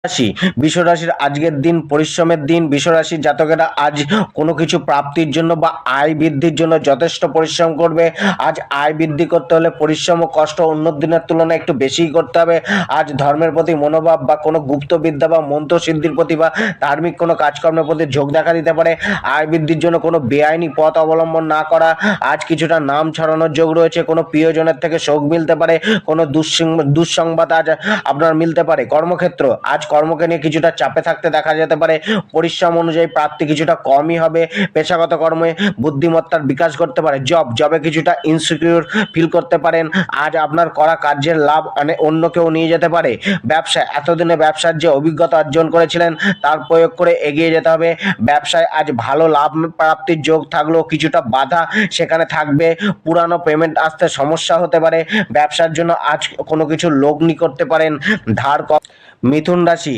রাশি বিশ্বরাশির আজকের দিন পরিশ্রমের দিন। বিশ্বরাশির জাতকেরা আজ কোনো কিছু প্রাপ্তির জন্য বা আয় বৃদ্ধির জন্য যথেষ্ট পরিশ্রম করবে। আজ আয় বৃদ্ধি করতে হলে পরিশ্রম ও কষ্ট অন্য দিনের তুলনায় একটু বেশিই করতে হবে। আজ ধর্মের প্রতি মনোভাব বা কোনো গুপ্তবিদ্যা বা মন্ত্র সিদ্ধির প্রতি বা ধার্মিক কোনো কাজকর্মের প্রতি ঝোঁক দেখা দিতে পারে। আয় বৃদ্ধির জন্য কোনো বেআইনি পথ অবলম্বন না করা। আজ কিছুটা নাম ছড়ানোর যোগ রয়েছে। কোনো প্রিয়জনের থেকে শোক মিলতে পারে। কোনো দুঃসংবাদ আজ আপনার মিলতে পারে। কর্মক্ষেত্র আজ কর্মকে নিয়ে কিছুটা চাপে থাকতে দেখা যেতে পারে। পরিশ্রম অনুযায়ী প্রাপ্তি কিছুটা কমই হবে। পেশাগত কর্মে বুদ্ধিমত্তার বিকাশ করতে পারে। জবে কিছুটা ইনসিকিউর ফিল করতে পারেন। আজ আপনার করা কার্যের লাভ অন্য কেউ নিয়ে যেতে পারে। ব্যবসা এতদিনে ব্যবসার যে অভিজ্ঞতা অর্জন করেছিলেন তার প্রয়োগ করে এগিয়ে যেতে হবে। ব্যবসায় আজ ভালো লাভ প্রাপ্তির যোগ থাকলেও কিছুটা বাধা সেখানে থাকবে। পুরানো পেমেন্ট আসতে সমস্যা হতে পারে। ব্যবসার জন্য আজ কোনো কিছু লগ্নি করতে পারেন। মিথুন রাশি